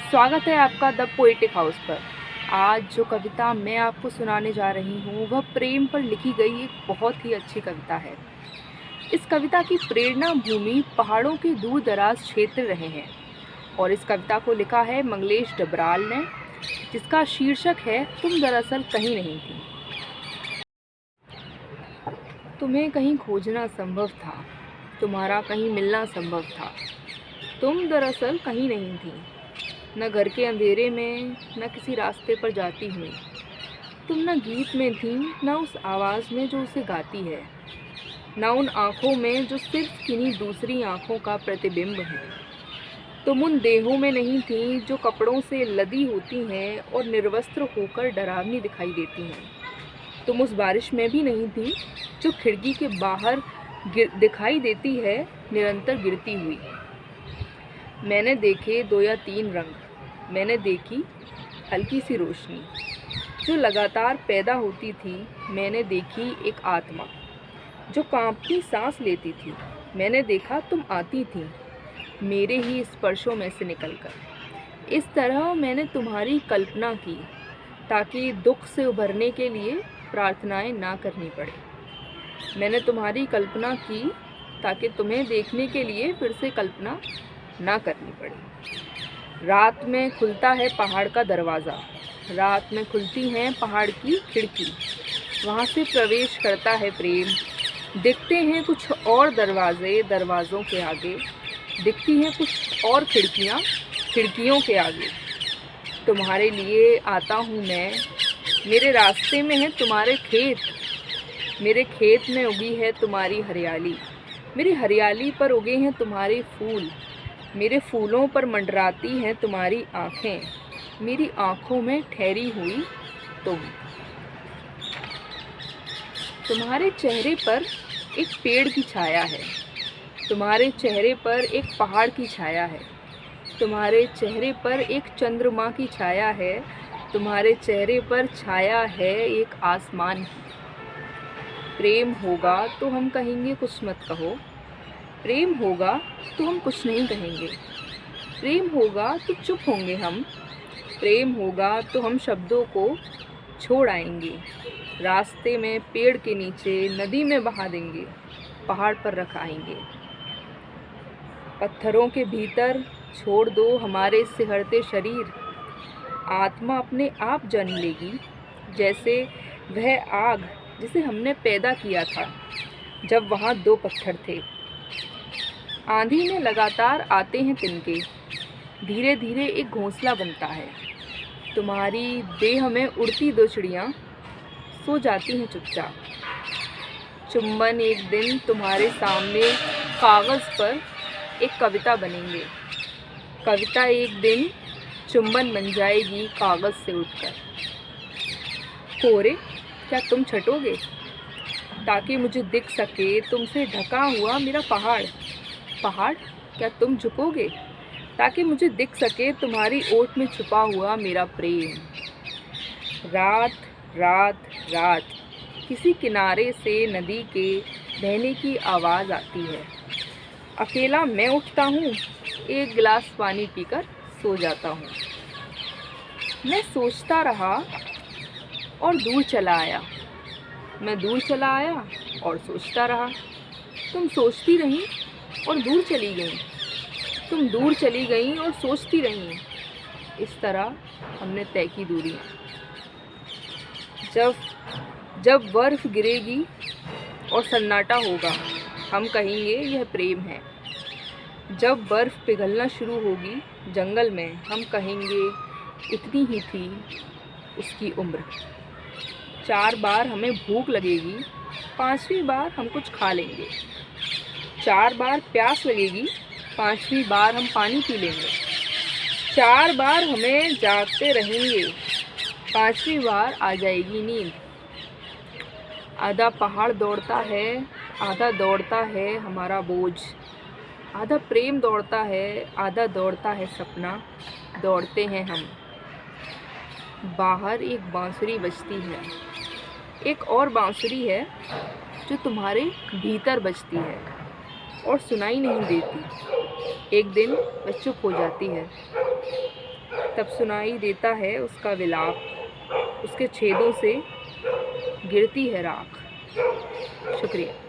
स्वागत है आपका द पोएटिक हाउस पर। आज जो कविता मैं आपको सुनाने जा रही हूँ वह प्रेम पर लिखी गई एक बहुत ही अच्छी कविता है। इस कविता की प्रेरणा भूमि पहाड़ों के दूर दराज क्षेत्र रहे हैं और इस कविता को लिखा है मंगलेश डबराल ने, जिसका शीर्षक है तुम दरअसल कहीं नहीं थी। तुम्हें कहीं खोजना संभव था, तुम्हारा कहीं मिलना संभव था। तुम दरअसल कहीं नहीं थी, न घर के अंधेरे में, न किसी रास्ते पर जाती हुई। तुम न गीत में थी, न उस आवाज़ में जो उसे गाती है, न उन आँखों में जो सिर्फ किन्हीं दूसरी आँखों का प्रतिबिंब है। तुम उन देहों में नहीं थी जो कपड़ों से लदी होती हैं और निर्वस्त्र होकर डरावनी दिखाई देती हैं। तुम उस बारिश में भी नहीं थी जो खिड़की के बाहर दिखाई देती है, निरंतर गिरती हुई। मैंने देखे 2 या 3 रंग, मैंने देखी हल्की सी रोशनी जो लगातार पैदा होती थी। मैंने देखी एक आत्मा जो कांपती सांस लेती थी। मैंने देखा तुम आती थी मेरे ही स्पर्शों में से निकलकर। इस तरह मैंने तुम्हारी कल्पना की ताकि दुख से उभरने के लिए प्रार्थनाएं ना करनी पड़े। मैंने तुम्हारी कल्पना की ताकि तुम्हें देखने के लिए फिर से कल्पना ना करनी पड़े। रात में खुलता है पहाड़ का दरवाज़ा, रात में खुलती हैं पहाड़ की खिड़की, वहाँ से प्रवेश करता है प्रेम। दिखते हैं कुछ और दरवाज़े दरवाज़ों के आगे, दिखती हैं कुछ और खिड़कियाँ खिड़कियों के आगे। तुम्हारे लिए आता हूँ मैं, मेरे रास्ते में है तुम्हारे खेत, मेरे खेत में उगी है तुम्हारी हरियाली, मेरी हरियाली पर उगे हैं तुम्हारे फूल, मेरे फूलों पर मंडराती हैं तुम्हारी आँखें, मेरी आँखों में ठहरी हुई तुम। तुम्हारे चेहरे पर एक पेड़ की छाया है, तुम्हारे चेहरे पर एक पहाड़ की छाया है, तुम्हारे चेहरे पर एक चंद्रमा की छाया है, तुम्हारे चेहरे पर छाया है एक आसमान की। प्रेम होगा तो हम कहेंगे कुछ मत कहो, प्रेम होगा तो हम कुछ नहीं कहेंगे, प्रेम होगा तो चुप होंगे हम, प्रेम होगा तो हम शब्दों को छोड़ आएंगे। रास्ते में, पेड़ के नीचे, नदी में बहा देंगे, पहाड़ पर रख आएंगे। पत्थरों के भीतर छोड़ दो हमारे सिहरते शरीर, आत्मा अपने आप जन्म लेगी, जैसे वह आग जिसे हमने पैदा किया था जब वहाँ 2 पत्थर थे। आंधी में लगातार आते हैं तिनके, धीरे धीरे एक घोंसला बनता है। तुम्हारी देह में उड़ती 2 चिड़ियाँ सो जाती हैं चुपचाप। चुंबन एक दिन तुम्हारे सामने कागज़ पर एक कविता बनेंगे, कविता एक दिन चुंबन बन जाएगी कागज़ से उठकर। कोरे, क्या तुम छटोगे ताकि मुझे दिख सके तुमसे ढका हुआ मेरा पहाड़? पहाड़, क्या तुम झुकोगे ताकि मुझे दिख सके तुम्हारी ओट में छुपा हुआ मेरा प्रेम? रात रात रात किसी किनारे से नदी के बहने की आवाज़ आती है। अकेला मैं उठता हूँ, एक गिलास पानी पीकर सो जाता हूँ। मैं सोचता रहा और दूर चला आया, मैं दूर चला आया और सोचता रहा। तुम सोचती रहीं और दूर चली गई, तुम दूर चली गई और सोचती रहीं। इस तरह हमने तय की दूरी। जब बर्फ़ गिरेगी और सन्नाटा होगा, हम कहेंगे यह प्रेम है। जब बर्फ़ पिघलना शुरू होगी जंगल में, हम कहेंगे इतनी ही थी उसकी उम्र। 4 बार हमें भूख लगेगी, 5वीं बार हम कुछ खा लेंगे। 4 बार प्यास लगेगी, 5वीं बार हम पानी पी लेंगे। 4 बार हमें जागते रहेंगे, 5वीं बार आ जाएगी नींद। आधा पहाड़ दौड़ता है, आधा दौड़ता है हमारा बोझ, आधा प्रेम दौड़ता है, आधा दौड़ता है सपना। दौड़ते हैं हम। बाहर एक बांसुरी बजती है, एक और बांसुरी है जो तुम्हारे भीतर बजती है और सुनाई नहीं देती। एक दिन वह चुप हो जाती है। तब सुनाई देता है उसका विलाप, उसके छेदों से गिरती है राख। शुक्रिया।